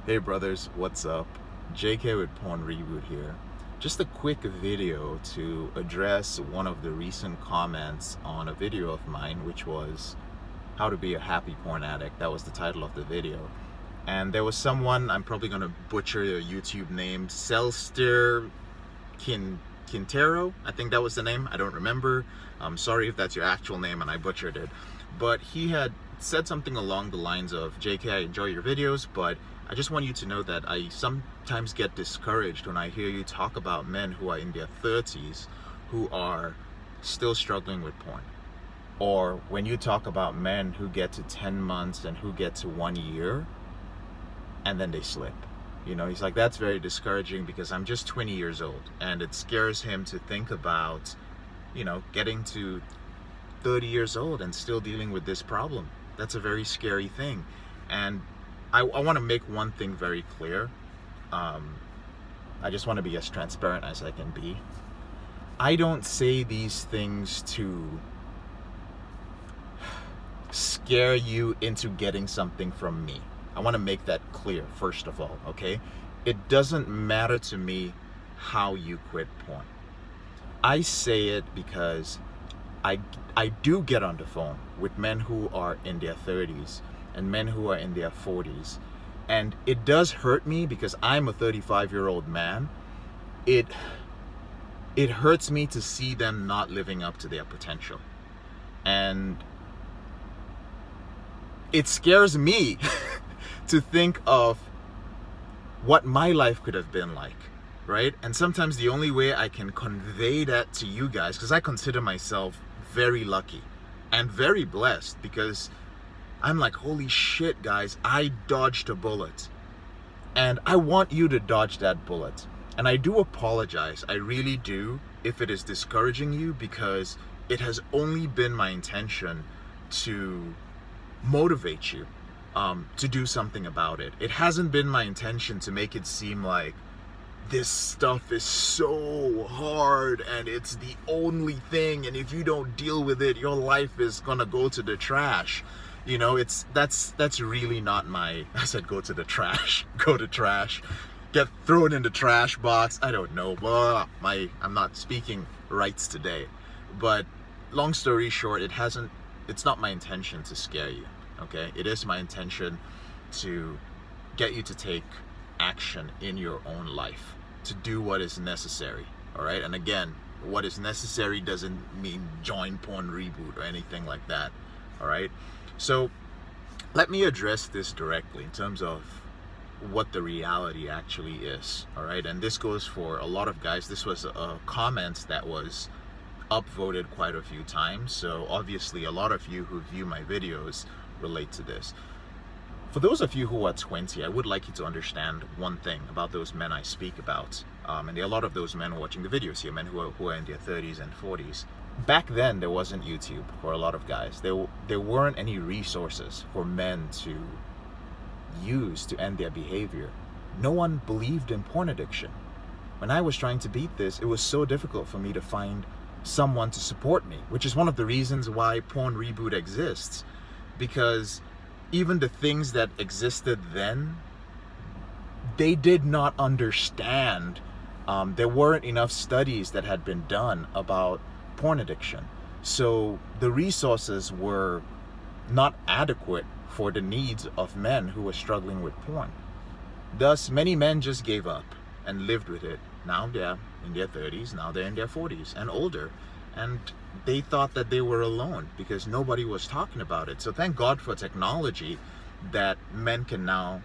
Hey brothers, what's up? JK with PornReboot here. Just a quick video to address one of the recent comments on a video of mine, which was how to be a happy porn addict. That was the title of the video. And there was someone, I'm probably gonna butcher your YouTube name, Selster Quintero, I think that was the name. I don't remember. I'm sorry if that's your actual name and I butchered it. But he had said something along the lines of, JK, I enjoy your videos, but I just want you to know that I sometimes get discouraged when I hear you talk about men who are in their 30s who are still struggling with porn. Or when you talk about men who get to 10 months and who get to 1 year and then they slip. You know, he's like, that's very discouraging because I'm just 20 years old, and it scares him to think about, you know, getting to 30 years old and still dealing with this problem. That's a very scary thing. And I want to make one thing very clear. I just want to be as transparent as I can be. I don't say these things to scare you into getting something from me. I want to make that clear, first of all, okay? It doesn't matter to me how you quit porn. I say it because I do get on the phone with men who are in their 30s and men who are in their 40s. And it does hurt me because I'm a 35-year-old man. It hurts me to see them not living up to their potential. And it scares me to think of what my life could have been like, right? And sometimes the only way I can convey that to you guys, because I consider myself very lucky and very blessed, because I'm like, holy shit, guys, I dodged a bullet. And I want you to dodge that bullet. And I do apologize, I really do, if it is discouraging you, because it has only been my intention to motivate you to do something about it. It hasn't been my intention to make it seem like this stuff is so hard and it's the only thing, and if you don't deal with it, your life is gonna go to the trash. You know, that's really not my, I said go to the trash, go to trash, get thrown in the trash box, I don't know, I'm not speaking rights today. But long story short, it's not my intention to scare you, okay? It is my intention to get you to take action in your own life, to do what is necessary, all right? And again, what is necessary doesn't mean join PornReboot or anything like that, all right? So let me address this directly in terms of what the reality actually is, all right? And this goes for a lot of guys. This was a comment that was upvoted quite a few times, so obviously a lot of you who view my videos relate to this. For those of you who are 20, I would like you to understand one thing about those men I speak about. And there are a lot of those men watching the videos here, men who are in their 30s and 40s. Back then, there wasn't YouTube for a lot of guys. There weren't any resources for men to use to end their behavior. No one believed in porn addiction. When I was trying to beat this, it was so difficult for me to find someone to support me, which is one of the reasons why PornReboot exists. Because even the things that existed then, they did not understand. There weren't enough studies that had been done about porn addiction. So the resources were not adequate for the needs of men who were struggling with porn. Thus, many men just gave up and lived with it. Now they're in their 30s, now they're in their 40s and older. And they thought that they were alone because nobody was talking about it. So thank God for technology that men can now,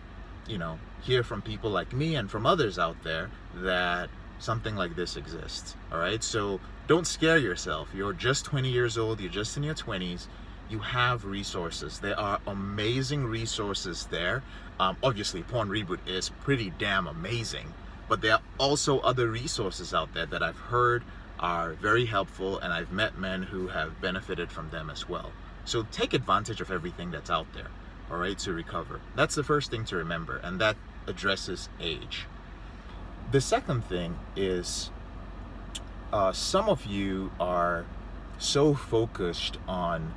you know, hear from people like me and from others out there that something like this exists, all right? So don't scare yourself. You're just 20 years old, you're just in your 20s, you have resources. There are amazing resources there. Obviously, PornReboot is pretty damn amazing, but there are also other resources out there that I've heard are very helpful, and I've met men who have benefited from them as well. So take advantage of everything that's out there, all right, to recover. That's the first thing to remember, and that addresses age. The second thing is some of you are so focused on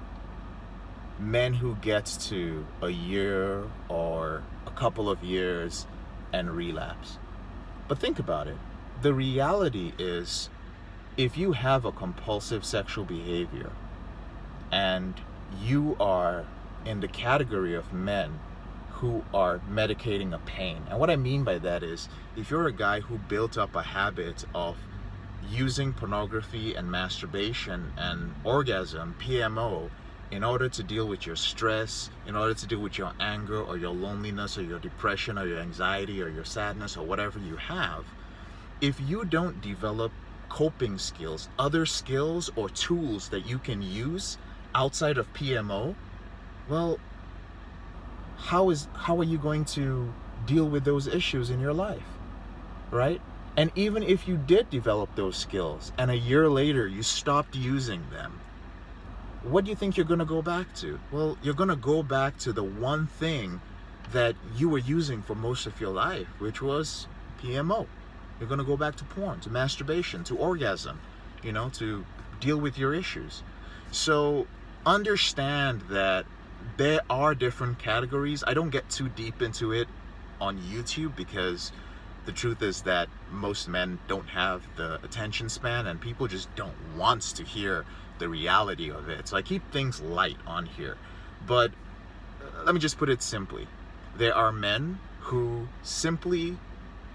men who get to a year or a couple of years and relapse. But think about it. The reality is, if you have a compulsive sexual behavior and you are in the category of men who are medicating a pain, and what I mean by that is, if you're a guy who built up a habit of using pornography and masturbation and orgasm, PMO, in order to deal with your stress, in order to deal with your anger or your loneliness or your depression or your anxiety or your sadness or whatever you have, if you don't develop coping skills, other skills or tools that you can use outside of PMO, well, how are you going to deal with those issues in your life, right? And even if you did develop those skills and a year later you stopped using them, what do you think you're going to go back to? Well, you're going to go back to the one thing that you were using for most of your life, which was PMO. You're going to go back to porn, to masturbation, to orgasm, to deal with your issues. So understand that there are different categories. I don't get too deep into it on YouTube because the truth is that most men don't have the attention span and people just don't want to hear the reality of it. So I keep things light on here. But let me just put it simply. There are men who simply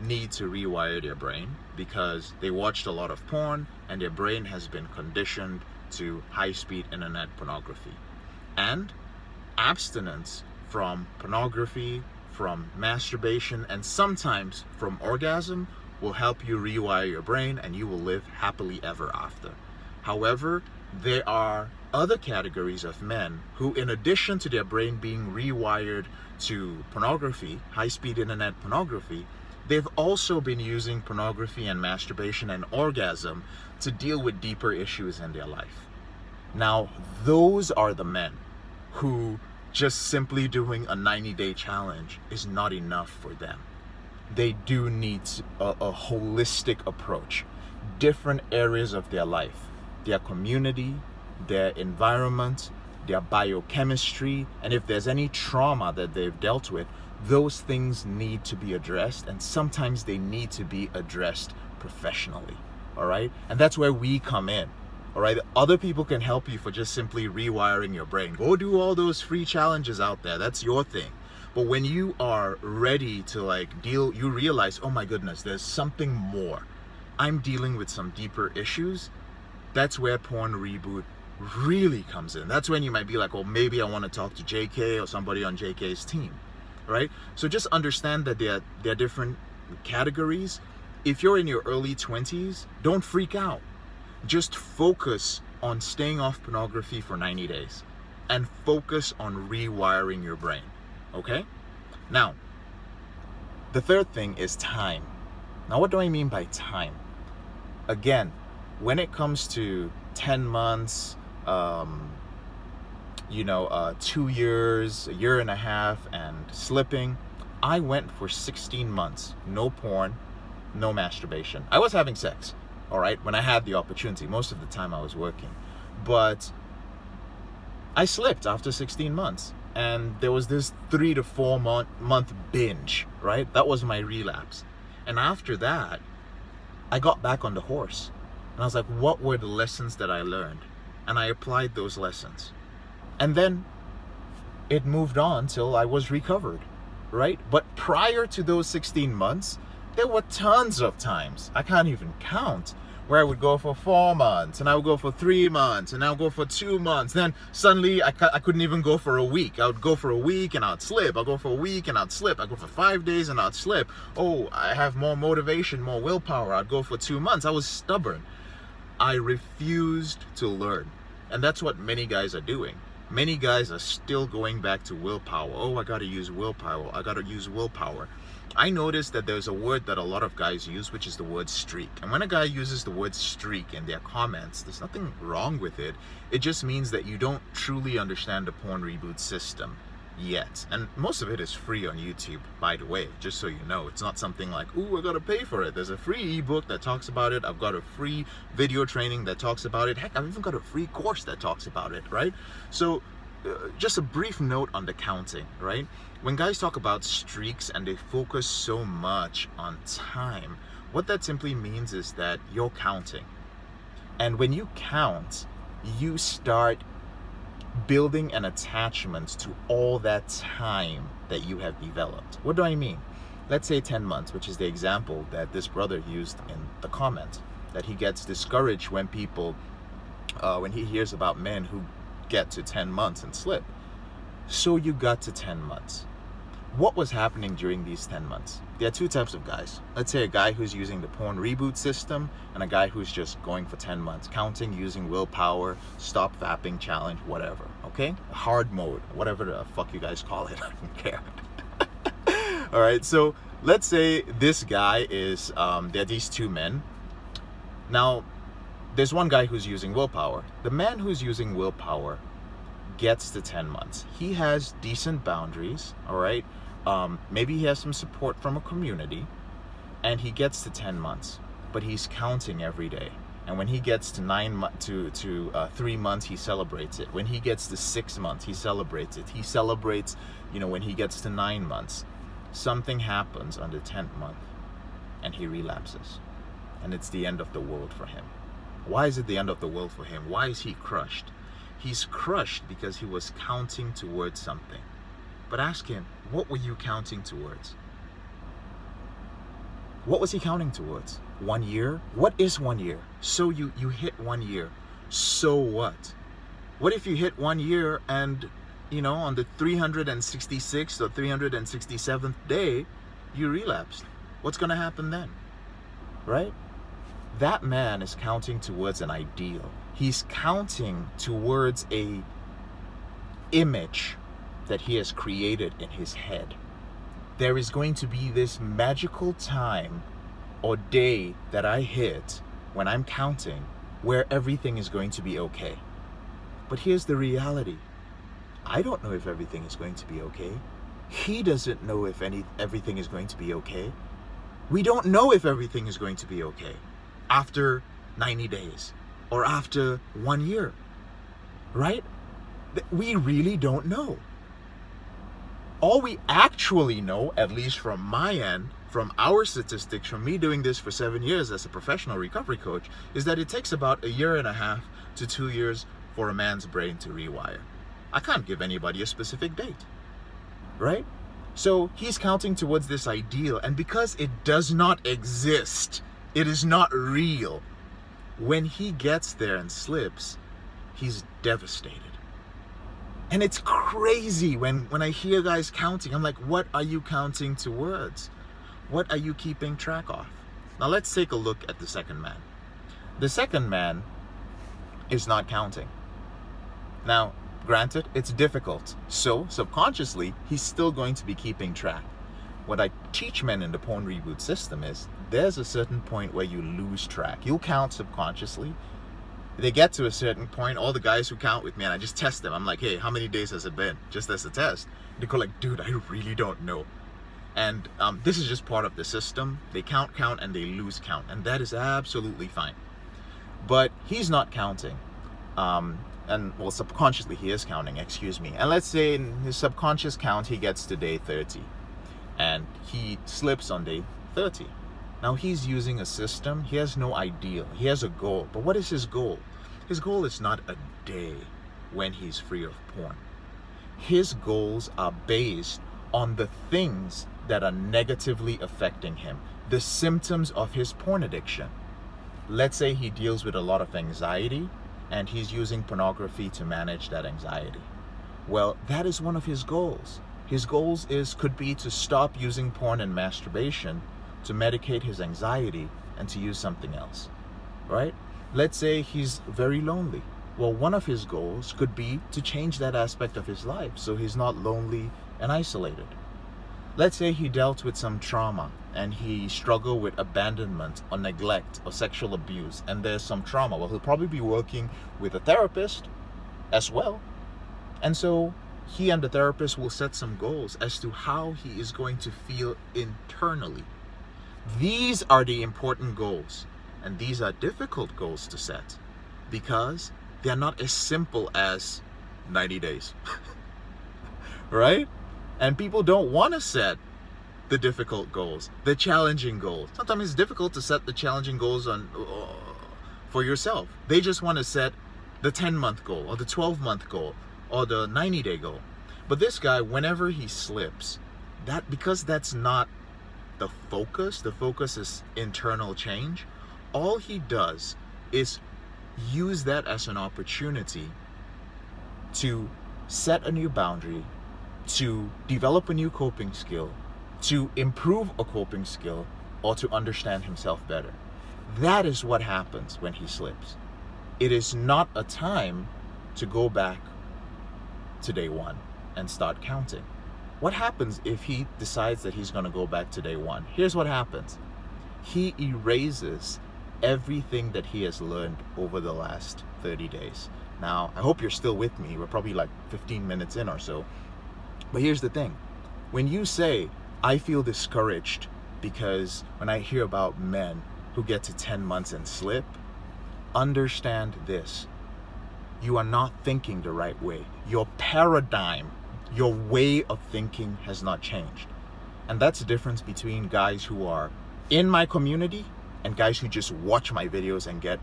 need to rewire their brain because they watched a lot of porn and their brain has been conditioned to high-speed internet pornography. And abstinence from pornography, from masturbation, and sometimes from orgasm will help you rewire your brain and you will live happily ever after. However, there are other categories of men who, in addition to their brain being rewired to pornography, high-speed internet pornography, they've also been using pornography and masturbation and orgasm to deal with deeper issues in their life. Now, those are the men who just simply doing a 90-day challenge is not enough for them. They do need a holistic approach, different areas of their life, their community, their environment, their biochemistry, and if there's any trauma that they've dealt with, those things need to be addressed, and sometimes they need to be addressed professionally, all right? And that's where we come in. All right, other people can help you for just simply rewiring your brain. Go do all those free challenges out there. That's your thing. But when you are ready to deal, you realize, oh my goodness, there's something more. I'm dealing with some deeper issues. That's where PornReboot really comes in. That's when you might be like, oh, maybe I want to talk to JK or somebody on JK's team, right? So just understand that there are different categories. If you're in your early 20s, don't freak out. Just focus on staying off pornography for 90 days and focus on rewiring your brain, okay? Now, the third thing is time. Now, what do I mean by time? Again, when it comes to 10 months, 2 years, a year and a half, and slipping, I went for 16 months, no porn, no masturbation. I was having sex. All right, when I had the opportunity. Most of the time I was working. But I slipped after 16 months. And there was this 3 to 4 month binge, right? That was my relapse. And after that, I got back on the horse. And I was like, what were the lessons that I learned? And I applied those lessons. And then it moved on till I was recovered, right? But prior to those 16 months, there were tons of times, I can't even count, where I would go for 4 months, and I would go for 3 months, and I would go for 2 months. Then suddenly I couldn't even go for a week. I would go for a week and I'd slip. I'd go for a week and I'd slip. I'd go for 5 days and I'd slip. Oh, I have more motivation, more willpower. I'd go for 2 months. I was stubborn. I refused to learn. And that's what many guys are doing. Many guys are still going back to willpower. Oh, I gotta use willpower. I gotta use willpower. I noticed that there's a word that a lot of guys use, which is the word streak. And when a guy uses the word streak in their comments, there's nothing wrong with it. It just means that you don't truly understand the PornReboot system yet. And most of it is free on YouTube, by the way, just so you know. It's not something like, ooh, I gotta pay for it. There's a free ebook that talks about it. I've got a free video training that talks about it. Heck, I've even got a free course that talks about it, right? So just a brief note on the counting, right? When guys talk about streaks and they focus so much on time, what that simply means is that you're counting. And when you count, you start building an attachment to all that time that you have developed. What do I mean? Let's say 10 months, which is the example that this brother used in the comment, that he gets discouraged when people, when he hears about men who get to 10 months and slip. So you got to 10 months. What was happening during these 10 months? There are two types of guys. Let's say a guy who's using the PornReboot system and a guy who's just going for 10 months, counting, using willpower, stop vapping challenge, whatever, okay? Hard mode, whatever the fuck you guys call it, I don't care. All right, so let's say this guy is, there are these two men. Now, there's one guy who's using willpower. The man who's using willpower gets to 10 months. He has decent boundaries, all right? Maybe he has some support from a community, and he gets to 10 months, but he's counting every day. And when he gets to 3 months, he celebrates it. When he gets to 6 months, he celebrates it. He celebrates, when he gets to 9 months. Something happens on the 10th month, and he relapses. And it's the end of the world for him. Why is it the end of the world for him? Why is he crushed? He's crushed because he was counting towards something. But ask him, what were you counting towards? What was he counting towards? 1 year? What is 1 year? So you hit 1 year. So what? What if you hit 1 year and, on the 366th or 367th day, you relapsed? What's going to happen then? Right? That man is counting towards an ideal. He's counting towards a image that he has created in his head. There is going to be this magical time or day that I hit when I'm counting where everything is going to be okay. But here's the reality. I don't know if everything is going to be okay. He doesn't know if everything is going to be okay. We don't know if everything is going to be okay after 90 days or after 1 year, right? We really don't know. All we actually know, at least from my end, from our statistics, from me doing this for 7 years as a professional recovery coach, is that it takes about 1.5 years to 2 years for a man's brain to rewire. I can't give anybody a specific date, right? So he's counting towards this ideal, and because it does not exist, it is not real. When he gets there and slips, he's devastated. And it's crazy when I hear guys counting. I'm like, what are you counting towards? What are you keeping track of? Now let's take a look at the second man. The second man is not counting. Now, granted, it's difficult. So subconsciously, he's still going to be keeping track. What I teach men in the PornReboot system is there's a certain point where you lose track. You'll count subconsciously. They get to a certain point, all the guys who count with me, and I just test them. I'm like, hey, how many days has it been? Just as a test. They go like, dude, I really don't know. And this is just part of the system. They count, and they lose count. And that is absolutely fine. But he's not counting. Well, subconsciously he is counting, excuse me. And let's say in his subconscious count, he gets to day 30. And he slips on day 30. Now he's using a system. He has no ideal. He has a goal. But what is his goal? His goal is not a day when he's free of porn. His goals are based on the things that are negatively affecting him, the symptoms of his porn addiction. Let's say he deals with a lot of anxiety and he's using pornography to manage that anxiety. Well, that is one of his goals. His goals could be to stop using porn and masturbation to medicate his anxiety and to use something else, right? Let's say he's very lonely. Well, one of his goals could be to change that aspect of his life so he's not lonely and isolated. Let's say he dealt with some trauma and he struggled with abandonment or neglect or sexual abuse, and there's some trauma. Well, he'll probably be working with a therapist as well. And so he and the therapist will set some goals as to how he is going to feel internally. These are the important goals, and these are difficult goals to set because they're not as simple as 90 days. Right? And people don't want to set the difficult goals, the challenging goals. Sometimes it's difficult to set the challenging goals for yourself. They just want to set the 10-month goal or the 12-month goal or the 90-day goal. But this guy, whenever he slips, because that's not the focus is internal change, all he does is use that as an opportunity to set a new boundary, to develop a new coping skill, to improve a coping skill, or to understand himself better. That is what happens when he slips. It is not a time to go back to day one and start counting. What happens if he decides that he's going to go back to day one? Here's what happens. He erases everything that he has learned over the last 30 days. Now, I hope you're still with me. We're probably like 15 minutes in or so. But here's the thing. When you say, I feel discouraged because when I hear about men who get to 10 months and slip, understand this. You are not thinking the right way. Your paradigm, your way of thinking has not changed. And that's the difference between guys who are in my community and guys who just watch my videos and get,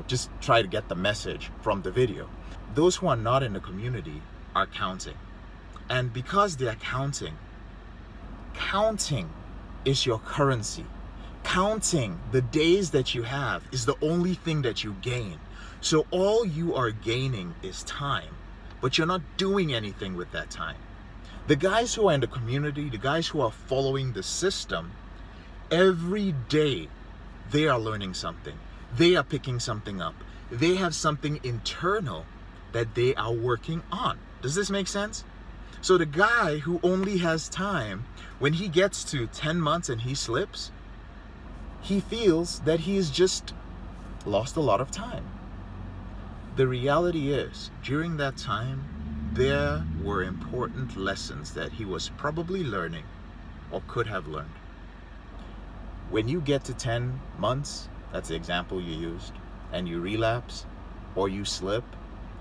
just try to get the message from the video. Those who are not in the community are counting. And because they're counting is your currency. Counting the days that you have is the only thing that you gain. So all you are gaining is time, but you're not doing anything with that time. The guys who are in the community, the guys who are following the system, every day they are learning something. They are picking something up. They have something internal that they are working on. Does this make sense? So the guy who only has time, when he gets to 10 months and he slips, he feels that he's just lost a lot of time. The reality is, during that time, there were important lessons that he was probably learning or could have learned. When you get to 10 months, that's the example you used, and you relapse or you slip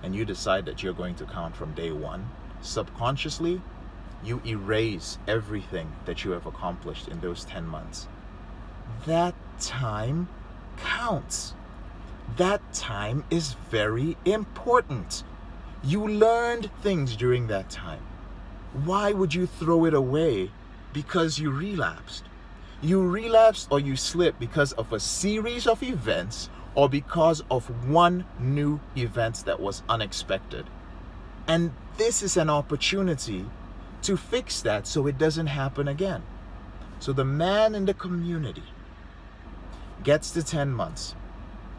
and you decide that you're going to count from day one, subconsciously, you erase everything that you have accomplished in those 10 months. That time counts. That time is very important. You learned things during that time. Why would you throw it away because you relapsed? You relapsed or you slipped because of a series of events or because of one new event that was unexpected. And this is an opportunity to fix that so it doesn't happen again. So the man in the community gets to 10 months.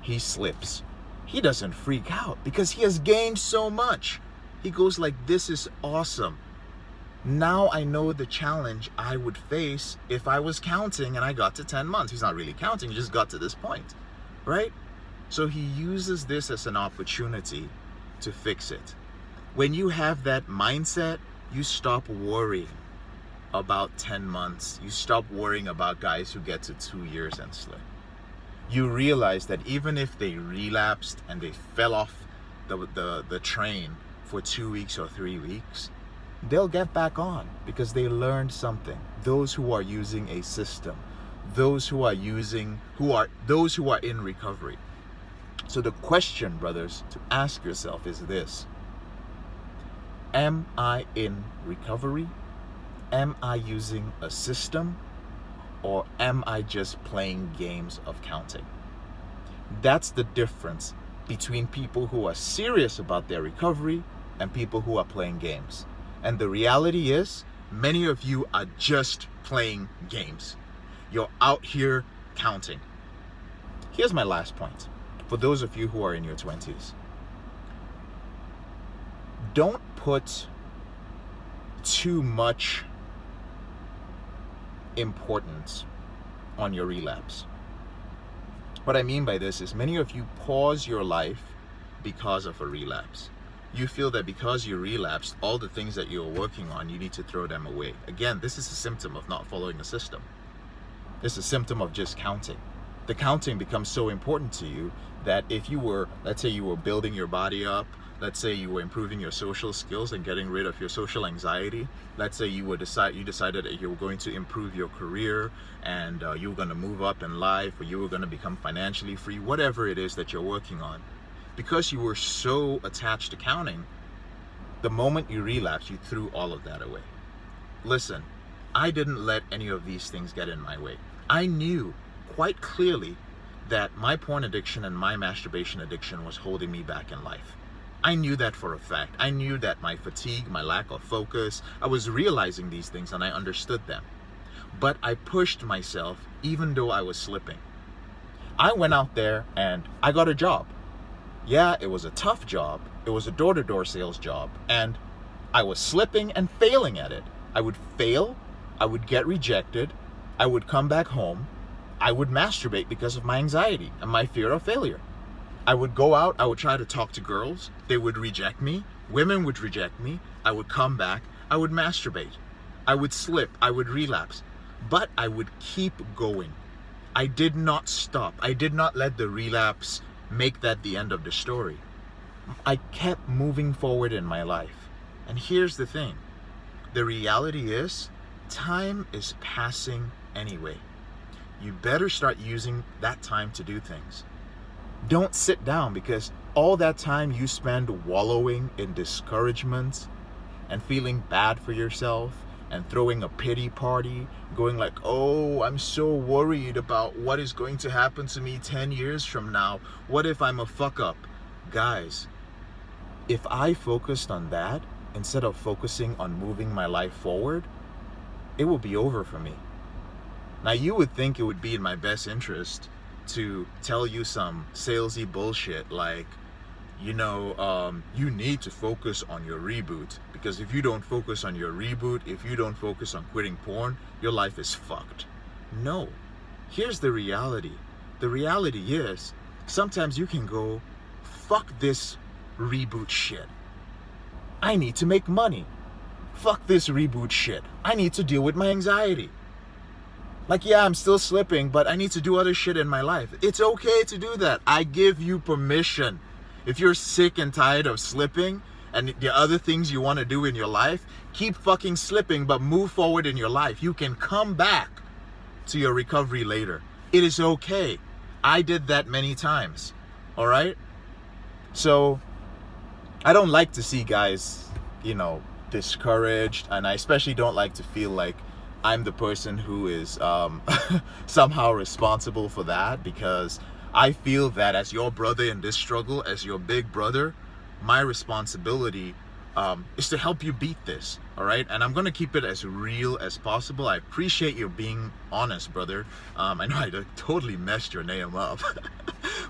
He slips. He doesn't freak out because he has gained so much. He goes like, this is awesome. Now I know the challenge I would face if I was counting and I got to 10 months. He's not really counting, he just got to this point, right? So he uses this as an opportunity to fix it. When you have that mindset, you stop worrying about 10 months. You stop worrying about guys who get to 2 years and slip. You realize that even if they relapsed and they fell off the train for 2 weeks or 3 weeks, they'll get back on because they learned something. Those who are using a system, those who are in recovery. So the question, brothers, to ask yourself is this: am I in recovery? Am I using a system? Or am I just playing games of counting? That's the difference between people who are serious about their recovery and people who are playing games. And the reality is, many of you are just playing games. You're out here counting. Here's my last point. For those of you who are in your 20s, don't put too much importance on your relapse. What I mean by this is many of you pause your life because of a relapse. You feel that because you relapsed, all the things that you're working on, you need to throw them away. Again, this is a symptom of not following a system. It's a symptom of just counting. the counting becomes so important to you that if you were, let's say you were building your body up, let's say you were improving your social skills and getting rid of your social anxiety, let's say you decided that you were going to improve your career and you were going to move up in life, or you were going to become financially free, whatever it is that you're working on, because you were so attached to counting, the moment you relapse, you threw all of that away. Listen, I didn't let any of these things get in my way. I knew quite clearly that my porn addiction and my masturbation addiction was holding me back in life. I knew that for a fact. I knew that my fatigue, my lack of focus, I was realizing these things and I understood them. But I pushed myself even though I was slipping. I went out there and I got a job. Yeah, it was a tough job. It was a door-to-door sales job, and I was slipping and failing at it. I would fail, I would get rejected, I would come back home, I would masturbate because of my anxiety and my fear of failure. I would go out, I would try to talk to girls, they would reject me, women would reject me, I would come back, I would masturbate, I would slip, I would relapse, but I would keep going. I did not stop. I did not let the relapse make that the end of the story. I kept moving forward in my life. And here's the thing. The reality is, time is passing anyway. You better start using that time to do things. Don't sit down, because all that time you spend wallowing in discouragement and feeling bad for yourself and throwing a pity party, going like, oh, I'm so worried about what is going to happen to me 10 years from now. What if I'm a fuck up? Guys, if I focused on that instead of focusing on moving my life forward, it will be over for me. Now, you would think it would be in my best interest to tell you some salesy bullshit like, you need to focus on your reboot, because if you don't focus on your reboot, if you don't focus on quitting porn, your life is fucked. No. Here's the reality. The reality is, sometimes you can go, fuck this reboot shit. I need to make money. Fuck this reboot shit. I need to deal with my anxiety. Like, yeah, I'm still slipping, but I need to do other shit in my life. It's okay to do that. I give you permission. If you're sick and tired of slipping and the other things you want to do in your life, keep fucking slipping, but move forward in your life. You can come back to your recovery later. It is okay. I did that many times. All right? So I don't like to see guys, discouraged, and I especially don't like to feel like I'm the person who is somehow responsible for that, because I feel that as your brother in this struggle, as your big brother, my responsibility is to help you beat this, all right? And I'm going to keep it as real as possible. I appreciate you being honest, brother. I know I totally messed your name up,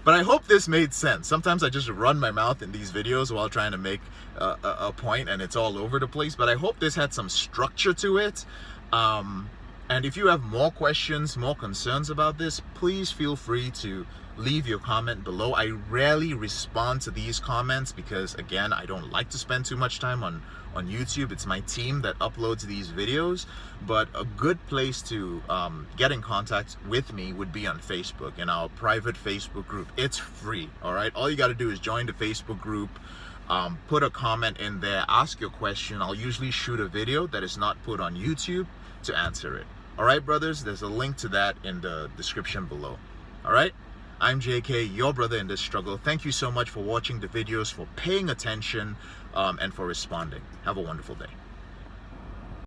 but I hope this made sense. Sometimes I just run my mouth in these videos while trying to make a point, and it's all over the place, but I hope this had some structure to it. And if you have more questions, more concerns about this, please feel free to leave your comment below. I rarely respond to these comments because, again, I don't like to spend too much time on YouTube. It's my team that uploads these videos, but a good place to get in contact with me would be on Facebook, in our private Facebook group. It's free, all right? All you got to do is join the Facebook group, put a comment in there, ask your question. I'll usually shoot a video that is not put on YouTube to answer it. All right, brothers, there's a link to that in the description below. All right, I'm JK, your brother in this struggle. Thank you so much for watching the videos, for paying attention, and for responding. Have a wonderful day.